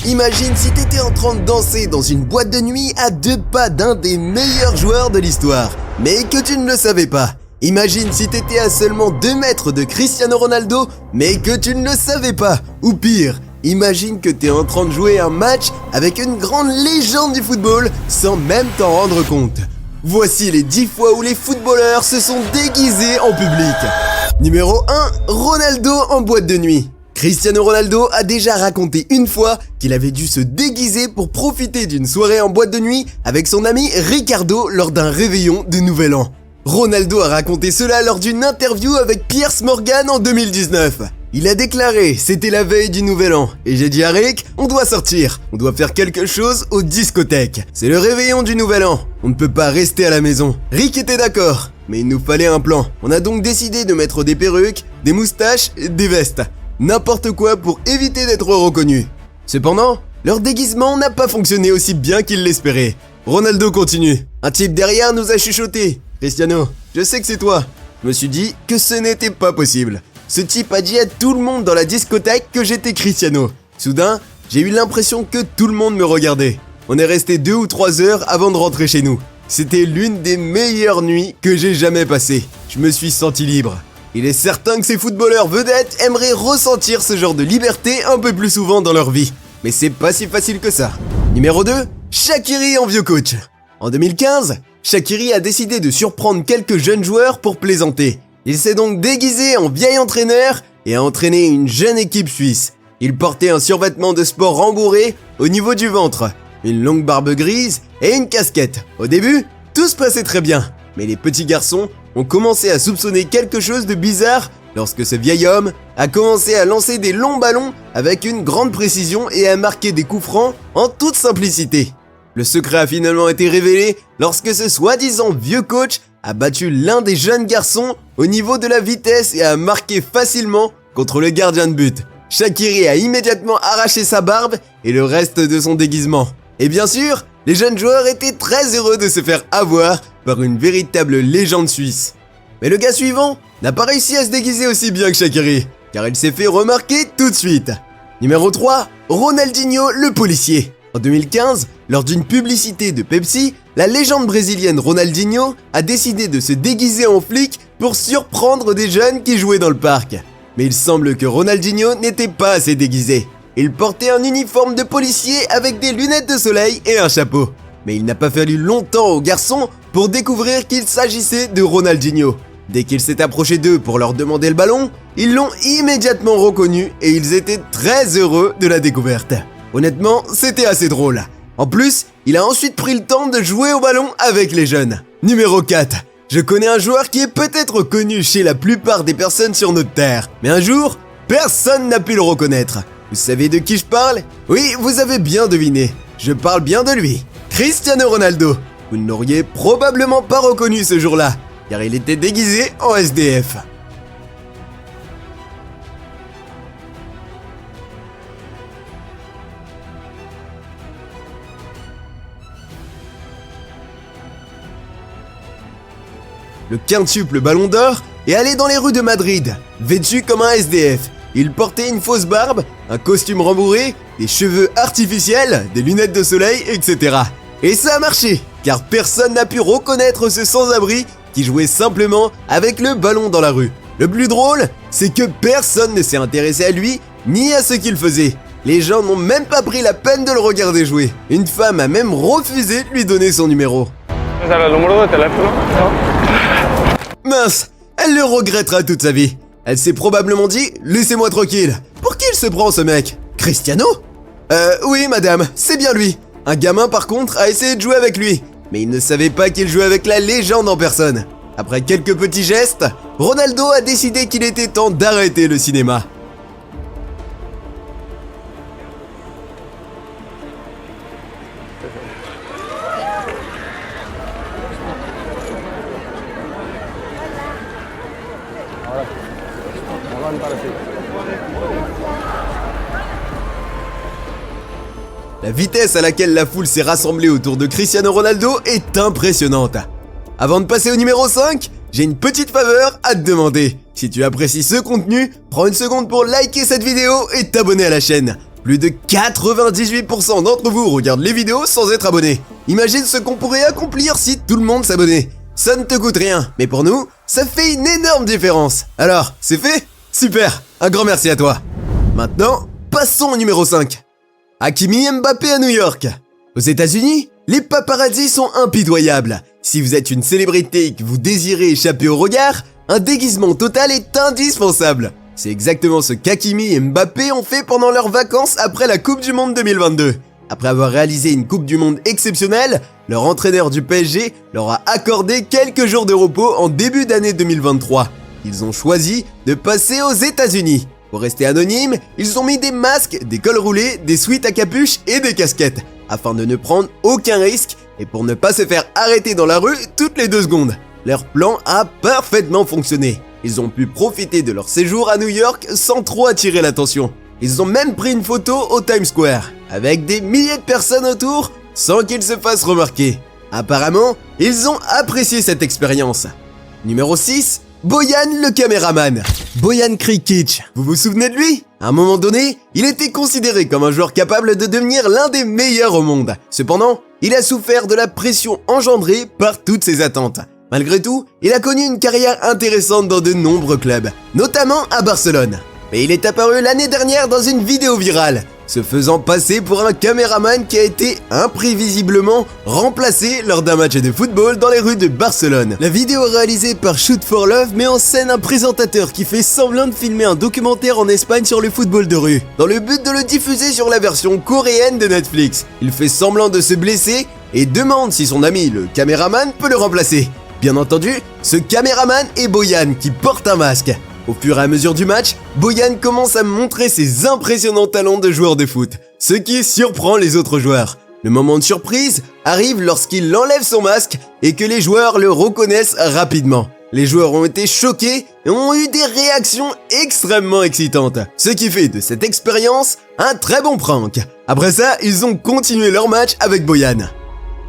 Imagine si t'étais en train de danser dans une boîte de nuit à 2 pas d'un des meilleurs joueurs de l'histoire, mais que tu ne le savais pas. Imagine si t'étais à seulement 2 mètres de Cristiano Ronaldo, mais que tu ne le savais pas. Ou pire, imagine que t'es en train de jouer un match avec une grande légende du football sans même t'en rendre compte. Voici les 10 fois où les footballeurs se sont déguisés en public. Numéro 1, Ronaldo en boîte de nuit. Cristiano Ronaldo a déjà raconté une fois qu'il avait dû se déguiser pour profiter d'une soirée en boîte de nuit avec son ami Ricardo lors d'un réveillon de Nouvel An. Ronaldo a raconté cela lors d'une interview avec Piers Morgan en 2019. Il a déclaré « C'était la veille du Nouvel An et j'ai dit à Rick, on doit sortir, on doit faire quelque chose aux discothèques. C'est le réveillon du Nouvel An, on ne peut pas rester à la maison. » Rick était d'accord, mais il nous fallait un plan. On a donc décidé de mettre des perruques, des moustaches, des vestes. N'importe quoi pour éviter d'être reconnu. Cependant, leur déguisement n'a pas fonctionné aussi bien qu'ils l'espéraient. Ronaldo continue. Un type derrière nous a chuchoté. « Cristiano, je sais que c'est toi. » Je me suis dit que ce n'était pas possible. Ce type a dit à tout le monde dans la discothèque que j'étais Cristiano. Soudain, j'ai eu l'impression que tout le monde me regardait. On est resté 2 ou 3 heures avant de rentrer chez nous. C'était l'une des meilleures nuits que j'ai jamais passées. Je me suis senti libre. Il est certain que ces footballeurs vedettes aimeraient ressentir ce genre de liberté un peu plus souvent dans leur vie. Mais c'est pas si facile que ça. Numéro 2, Shaqiri en vieux coach. En 2015, Shaqiri a décidé de surprendre quelques jeunes joueurs pour plaisanter. Il s'est donc déguisé en vieil entraîneur et a entraîné une jeune équipe suisse. Il portait un survêtement de sport rembourré au niveau du ventre, une longue barbe grise et une casquette. Au début, tout se passait très bien, mais les petits garçons ont commencé à soupçonner quelque chose de bizarre lorsque ce vieil homme a commencé à lancer des longs ballons avec une grande précision et à marquer des coups francs en toute simplicité. Le secret a finalement été révélé lorsque ce soi-disant vieux coach a battu l'un des jeunes garçons au niveau de la vitesse et a marqué facilement contre le gardien de but. Shaqiri a immédiatement arraché sa barbe et le reste de son déguisement. Et bien sûr, les jeunes joueurs étaient très heureux de se faire avoir par une véritable légende suisse. Mais le gars suivant n'a pas réussi à se déguiser aussi bien que Shaqiri, car il s'est fait remarquer tout de suite. Numéro 3, Ronaldinho le policier. En 2015, lors d'une publicité de Pepsi, la légende brésilienne Ronaldinho a décidé de se déguiser en flic pour surprendre des jeunes qui jouaient dans le parc. Mais il semble que Ronaldinho n'était pas assez déguisé. Il portait un uniforme de policier avec des lunettes de soleil et un chapeau. Mais il n'a pas fallu longtemps aux garçons pour découvrir qu'il s'agissait de Ronaldinho. Dès qu'il s'est approché d'eux pour leur demander le ballon, ils l'ont immédiatement reconnu et ils étaient très heureux de la découverte. Honnêtement, c'était assez drôle. En plus, il a ensuite pris le temps de jouer au ballon avec les jeunes. Numéro 4. Je connais un joueur qui est peut-être connu chez la plupart des personnes sur notre terre. Mais un jour, personne n'a pu le reconnaître. Vous savez de qui je parle? Oui, vous avez bien deviné. Je parle bien de lui. Cristiano Ronaldo. Vous ne l'auriez probablement pas reconnu ce jour-là, car il était déguisé en SDF. Le quintuple ballon d'or est allé dans les rues de Madrid, vêtu comme un SDF. Il portait une fausse barbe, un costume rembourré, des cheveux artificiels, des lunettes de soleil, etc. Et ça a marché, car personne n'a pu reconnaître ce sans-abri qui jouait simplement avec le ballon dans la rue. Le plus drôle, c'est que personne ne s'est intéressé à lui, ni à ce qu'il faisait. Les gens n'ont même pas pris la peine de le regarder jouer. Une femme a même refusé de lui donner son numéro. Mince, elle le regrettera toute sa vie. Elle s'est probablement dit « Laissez-moi tranquille ». Pour qui il se prend ce mec? Cristiano? Oui madame, c'est bien lui. Un gamin par contre a essayé de jouer avec lui, mais il ne savait pas qu'il jouait avec la légende en personne. Après quelques petits gestes, Ronaldo a décidé qu'il était temps d'arrêter le cinéma. La vitesse à laquelle la foule s'est rassemblée autour de Cristiano Ronaldo est impressionnante. Avant de passer au numéro 5, j'ai une petite faveur à te demander. Si tu apprécies ce contenu, prends une seconde pour liker cette vidéo et t'abonner à la chaîne. plus de 98% d'entre vous regardent les vidéos sans être abonnés. Imagine ce qu'on pourrait accomplir si tout le monde s'abonnait. Ça ne te coûte rien, mais pour nous, ça fait une énorme différence. Alors, c'est fait? Super, un grand merci à toi. Maintenant, passons au numéro 5. Hakimi Mbappé à New York. Aux États-Unis, les paparazzis sont impitoyables. Si vous êtes une célébrité et que vous désirez échapper au regard, un déguisement total est indispensable. C'est exactement ce qu'Hakimi et Mbappé ont fait pendant leurs vacances après la Coupe du Monde 2022. Après avoir réalisé une Coupe du Monde exceptionnelle, leur entraîneur du PSG leur a accordé quelques jours de repos en début d'année 2023. Ils ont choisi de passer aux États-Unis. Pour rester anonymes, ils ont mis des masques, des cols roulés, des sweats à capuche et des casquettes, afin de ne prendre aucun risque et pour ne pas se faire arrêter dans la rue toutes les 2 secondes. Leur plan a parfaitement fonctionné. Ils ont pu profiter de leur séjour à New York sans trop attirer l'attention. Ils ont même pris une photo au Times Square, avec des milliers de personnes autour, sans qu'ils se fassent remarquer. Apparemment, ils ont apprécié cette expérience. Numéro 6, Bojan le caméraman. Bojan Krikic, vous vous souvenez de lui? À un moment donné, il était considéré comme un joueur capable de devenir l'un des meilleurs au monde. Cependant, il a souffert de la pression engendrée par toutes ses attentes. Malgré tout, il a connu une carrière intéressante dans de nombreux clubs, notamment à Barcelone. Mais il est apparu l'année dernière dans une vidéo virale, se faisant passer pour un caméraman qui a été imprévisiblement remplacé lors d'un match de football dans les rues de Barcelone. La vidéo réalisée par Shoot for Love met en scène un présentateur qui fait semblant de filmer un documentaire en Espagne sur le football de rue, dans le but de le diffuser sur la version coréenne de Netflix. Il fait semblant de se blesser et demande si son ami, le caméraman, peut le remplacer. Bien entendu, ce caméraman est Bojan qui porte un masque. Au fur et à mesure du match, Bojan commence à montrer ses impressionnants talents de joueur de foot, ce qui surprend les autres joueurs. Le moment de surprise arrive lorsqu'il enlève son masque et que les joueurs le reconnaissent rapidement. Les joueurs ont été choqués et ont eu des réactions extrêmement excitantes, ce qui fait de cette expérience un très bon prank. Après ça, ils ont continué leur match avec Bojan.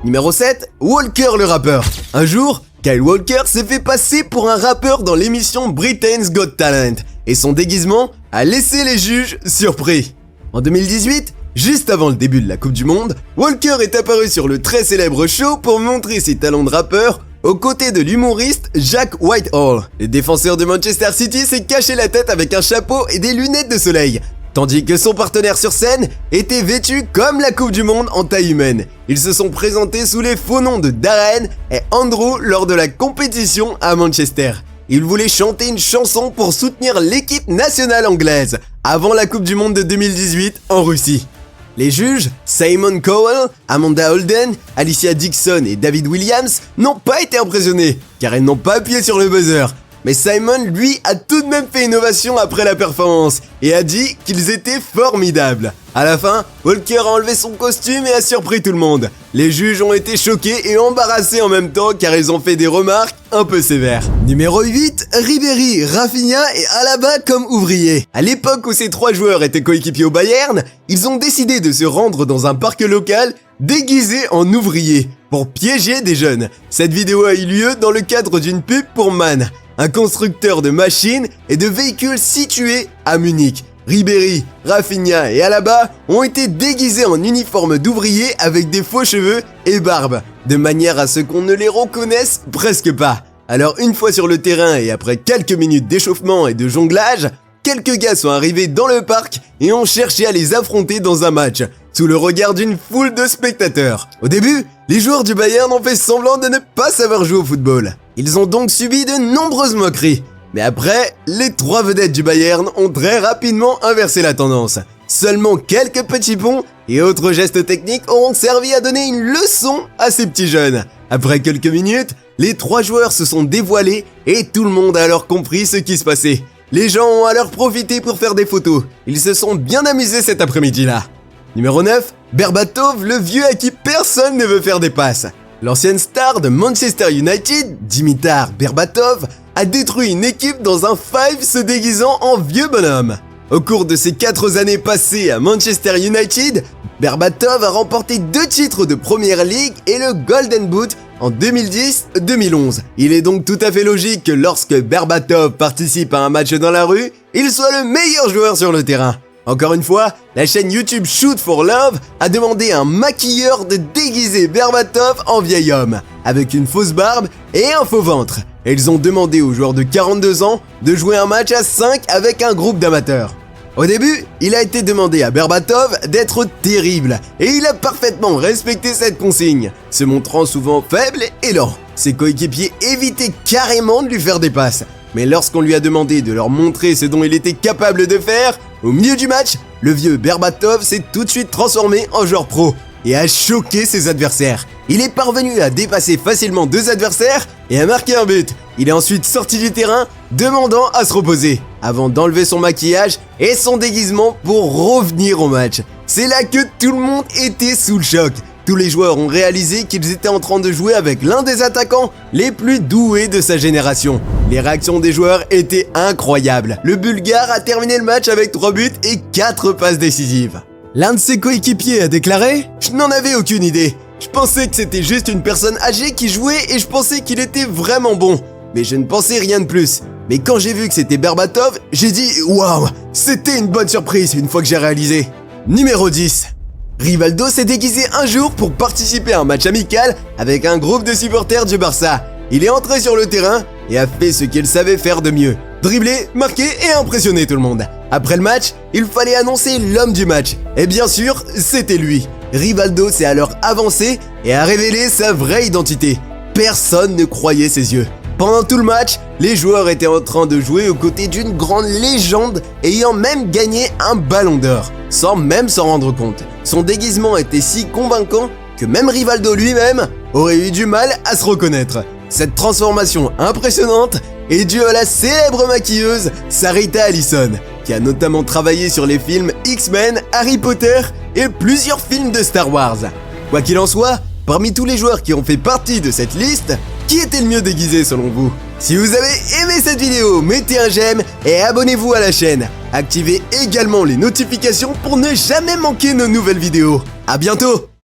Numéro 7, Walker le rappeur. Un jour, Kyle Walker s'est fait passer pour un rappeur dans l'émission Britain's Got Talent et son déguisement a laissé les juges surpris. En 2018, juste avant le début de la Coupe du Monde, Walker est apparu sur le très célèbre show pour montrer ses talents de rappeur aux côtés de l'humoriste Jack Whitehall. Le défenseur de Manchester City s'est caché la tête avec un chapeau et des lunettes de soleil, tandis que son partenaire sur scène était vêtu comme la Coupe du Monde en taille humaine. Ils se sont présentés sous les faux noms de Darren et Andrew lors de la compétition à Manchester. Ils voulaient chanter une chanson pour soutenir l'équipe nationale anglaise avant la Coupe du Monde de 2018 en Russie. Les juges, Simon Cowell, Amanda Holden, Alicia Dixon et David Williams, n'ont pas été impressionnés car ils n'ont pas appuyé sur le buzzer. Mais Simon, lui, a tout de même fait une ovation après la performance et a dit qu'ils étaient formidables. À la fin, Walker a enlevé son costume et a surpris tout le monde. Les juges ont été choqués et embarrassés en même temps car ils ont fait des remarques un peu sévères. Numéro 8, Ribéry, Rafinha et Alaba comme ouvriers. À l'époque où ces 3 joueurs étaient coéquipiers au Bayern, ils ont décidé de se rendre dans un parc local déguisés en ouvriers pour piéger des jeunes. Cette vidéo a eu lieu dans le cadre d'une pub pour MAN, un constructeur de machines et de véhicules situé à Munich. Ribéry, Rafinha et Alaba ont été déguisés en uniforme d'ouvriers avec des faux cheveux et barbe, de manière à ce qu'on ne les reconnaisse presque pas. Alors une fois sur le terrain et après quelques minutes d'échauffement et de jonglage, quelques gars sont arrivés dans le parc et ont cherché à les affronter dans un match, sous le regard d'une foule de spectateurs. Au début, les joueurs du Bayern ont fait semblant de ne pas savoir jouer au football. Ils ont donc subi de nombreuses moqueries. Mais après, les 3 vedettes du Bayern ont très rapidement inversé la tendance. Seulement quelques petits ponts et autres gestes techniques auront servi à donner une leçon à ces petits jeunes. Après quelques minutes, les 3 joueurs se sont dévoilés et tout le monde a alors compris ce qui se passait. Les gens ont alors profité pour faire des photos. Ils se sont bien amusés cet après-midi-là. Numéro 9, Berbatov, le vieux à qui personne ne veut faire des passes. L'ancienne star de Manchester United, Dimitar Berbatov, a détruit une équipe dans un 5 se déguisant en vieux bonhomme. Au cours de ses 4 années passées à Manchester United, Berbatov a remporté 2 titres de Premier League et le Golden Boot en 2010-2011. Il est donc tout à fait logique que lorsque Berbatov participe à un match dans la rue, il soit le meilleur joueur sur le terrain. Encore une fois, la chaîne YouTube Shoot for Love a demandé à un maquilleur de déguiser Berbatov en vieil homme, avec une fausse barbe et un faux ventre. Et ils ont demandé au joueur de 42 ans de jouer un match à 5 avec un groupe d'amateurs. Au début, il a été demandé à Berbatov d'être terrible, et il a parfaitement respecté cette consigne, se montrant souvent faible et lent. Ses coéquipiers évitaient carrément de lui faire des passes. Mais lorsqu'on lui a demandé de leur montrer ce dont il était capable de faire, au milieu du match, le vieux Berbatov s'est tout de suite transformé en joueur pro et a choqué ses adversaires. Il est parvenu à dépasser facilement 2 adversaires et a marqué un but. Il est ensuite sorti du terrain, demandant à se reposer, avant d'enlever son maquillage et son déguisement pour revenir au match. C'est là que tout le monde était sous le choc. Tous les joueurs ont réalisé qu'ils étaient en train de jouer avec l'un des attaquants les plus doués de sa génération. Les réactions des joueurs étaient incroyables. Le Bulgare a terminé le match avec 3 buts et 4 passes décisives. L'un de ses coéquipiers a déclaré « Je n'en avais aucune idée. Je pensais que c'était juste une personne âgée qui jouait et je pensais qu'il était vraiment bon. Mais je ne pensais rien de plus. Mais quand j'ai vu que c'était Berbatov, j'ai dit « Waouh, c'était une bonne surprise une fois que j'ai réalisé. » Numéro 10. Rivaldo s'est déguisé un jour pour participer à un match amical avec un groupe de supporters du Barça. Il est entré sur le terrain et a fait ce qu'il savait faire de mieux. Dribbler, marquer et impressionner tout le monde. Après le match, il fallait annoncer l'homme du match. Et bien sûr, c'était lui. Rivaldo s'est alors avancé et a révélé sa vraie identité. Personne ne croyait ses yeux. Pendant tout le match, les joueurs étaient en train de jouer aux côtés d'une grande légende ayant même gagné un ballon d'or, sans même s'en rendre compte. Son déguisement était si convaincant que même Rivaldo lui-même aurait eu du mal à se reconnaître. Cette transformation impressionnante est due à la célèbre maquilleuse Sarita Allison, qui a notamment travaillé sur les films X-Men, Harry Potter et plusieurs films de Star Wars. Quoi qu'il en soit, parmi tous les joueurs qui ont fait partie de cette liste, qui était le mieux déguisé selon vous? Si vous avez aimé cette vidéo, mettez un j'aime et abonnez-vous à la chaîne. Activez également les notifications pour ne jamais manquer nos nouvelles vidéos. À bientôt!